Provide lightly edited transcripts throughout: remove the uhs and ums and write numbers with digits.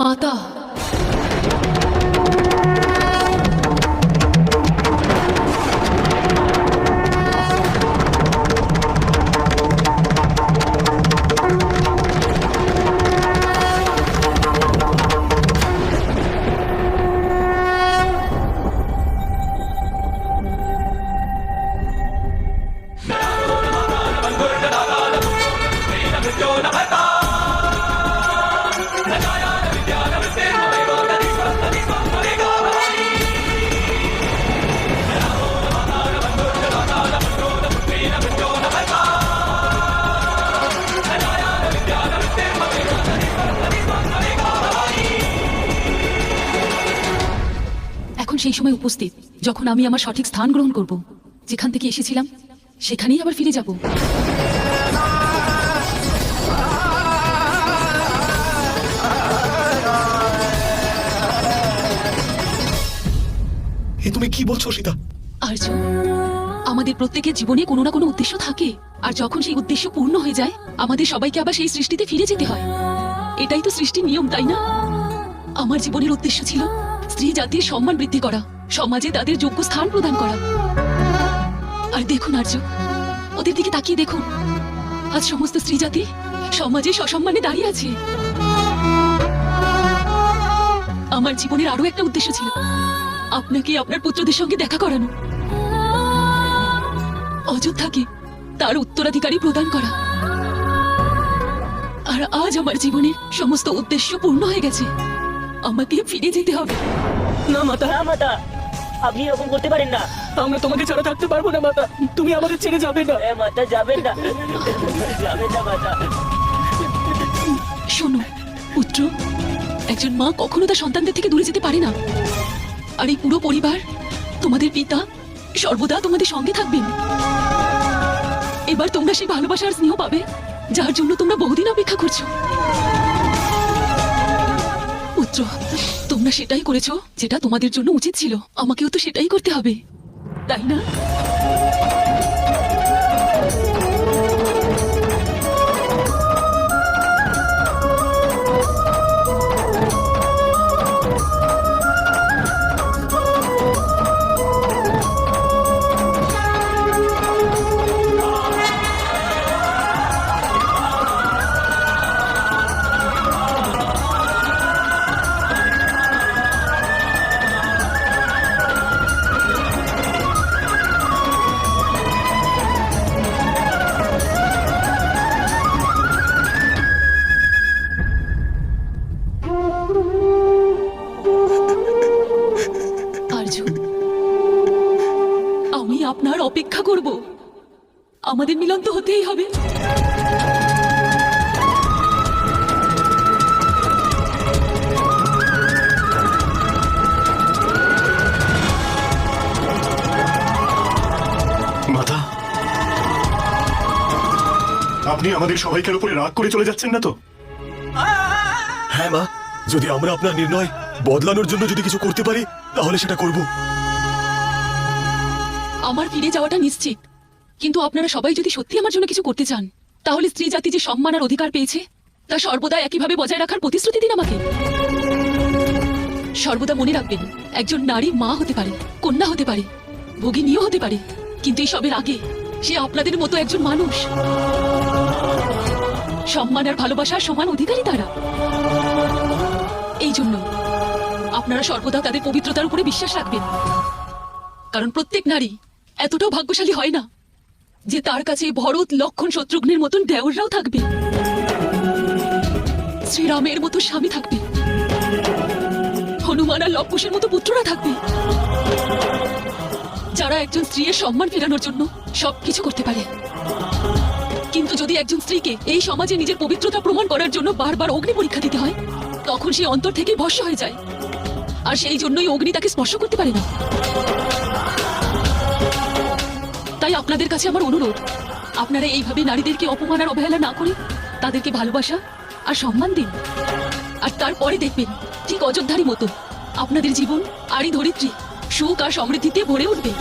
মাতা, এখন সেই সময় উপস্থিত যখন আমি আমার সঠিক স্থান গ্রহণ করব, যেখান থেকে এসেছিলাম সেখানেই আবার ফিরে যাব। তুমি কি বলছো সীতা? আর্য, আমাদের প্রত্যেকের জীবনে কোনো না কোনো উদ্দেশ্য থাকে, আর যখন সেই উদ্দেশ্য পূর্ণ হয়ে যায় আমাদের সবাইকে আবার সেই সৃষ্টিতে ফিরে যেতে হয়। এটাই তো সৃষ্টির নিয়ম, তাই না? আমার জীবনের উদ্দেশ্য ছিল স্ত্রী জাতির সম্মান বৃদ্ধি করা, সমাজে তাদের যোগ্য স্থান প্রদান করা। আর দেখুন আর্য, ওদের দিকে তাকিয়ে দেখুন, আজ সমস্ত স্ত্রী জাতি সমাজে সসম্মানে দাঁড়িয়ে আছে। আমার জীবনের আরো একটা উদ্দেশ্য ছিল আপনাকে আপনার পুত্রদের সঙ্গে দেখা করানো, অযোধ্যাকে তার উত্তরাধিকারী প্রদান করা। আর আজ আমার জীবনের সমস্ত উদ্দেশ্য পূর্ণ হয়ে গেছে, আমাকে ফিরে যেতে হবে। না মাতা, না মাতা, আপনি এরকম করতে পারেন না। আমরা তোমাকে ছাড়া থাকতে পারবো না মাতা, তুমি আমাদের ছেড়ে যাবে না। মাতা যাবেন না, যাবেন না মাতা। শোনো পুত্র, একজন মা কখনো তার সন্তানদের থেকে দূরে যেতে পারে না। আর এই পুরো পরিবার, তোমাদের পিতা সর্বদা তোমাদের সঙ্গে থাকবেন। এবার তোমরা সেই ভালোবাসার স্নেহ পাবে যার জন্য তোমরা বহুদিন অপেক্ষা করছো। পুত্র, তোমরা সেটাই করেছো যেটা তোমাদের জন্য উচিত ছিল, আমাকেও তো সেটাই করতে হবে, তাই না? আমি আপনার অপেক্ষা করব, আমাদের মিলন তো হতেই হবে। মাতা, আপনি আমাদের সবাইকার উপরে রাগ করে চলে যাচ্ছেন না তো? হ্যাঁ মা, যদি আমরা আপনার নির্ণয় বদলানোর জন্য যদি কিছু করতে পারি তাহলে সেটা করব। আমার ফিরে যাওয়াটা নিশ্চিত, কিন্তু আপনারা সবাই যদি সত্যি আমার জন্য কিছু করতে চান, তাহলে স্ত্রী জাতি যে সম্মান আর অধিকার পেয়েছে তা সর্বদা একইভাবে বজায় রাখার প্রতিশ্রুতি দিন আমাকে। সর্বদা মনে রাখবেন, একজন নারী মা হতে পারে, কন্যা হতে পারে, ভগিনীও হতে পারে, কিন্তু এইসবের আগে সে আপনাদের মতো একজন মানুষ। সম্মান আর ভালোবাসার সমান অধিকারী তারা। এই জন্য আপনারা সর্বদা তাদের পবিত্রতার উপরে বিশ্বাস রাখবেন, কারণ প্রত্যেক নারী এতটাও ভাগ্যশালী হয় না যে তার কাছে ভরত, লক্ষণ, শত্রুঘ্নের মতন দেওররাও থাকবে, শ্রীরামের মতো স্বামী থাকবে, হনুমান আর লবকুশের মতো পুত্ররা থাকবে, যারা একজন স্ত্রীর সম্মান ফেরানোর জন্য সবকিছু করতে পারে। কিন্তু যদি একজন স্ত্রীকে এই সমাজে নিজের পবিত্রতা প্রমাণ করার জন্য বারবার অগ্নি পরীক্ষা দিতে হয়, তখন সে অন্তর থেকে ভস্ম হয়ে যায়, আর সেই জন্যই অগ্নি তাকে স্পর্শ করতে পারে না। তাই আপনাদের কাছে আমার অনুরোধ, আপনারা এইভাবে নারীদেরকে অপমান আর অবহেলা না করে তাদেরকে ভালোবাসা আর সম্মান দিন, আর তারপরে দেখবেন ঠিক অযোধ্যারই মতো আপনাদের জীবন আর এই ধরিত্রী সুখ আর সমৃদ্ধিতে ভরে উঠবে।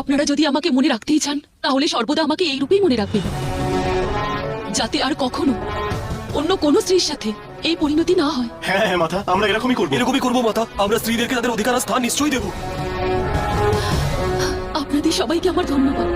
আপনারা যদি আমাকে মনে রাখতেই চান তাহলে সর্বদা আমাকে এই রূপেই মনে রাখবেন, যাতে আর কখনো অন্য কোনো স্ত্রীর সাথে এই পরিণতি না হয়। হ্যাঁ হ্যাঁ মাতা, আমরা এরকমই করবো। এরকমই করবো মাতা, আমরা স্ত্রীদেরকে তাদের অধিকার আর স্থান নিশ্চয়ই দেবো। আপনাদের সবাইকে আমার ধন্যবাদ।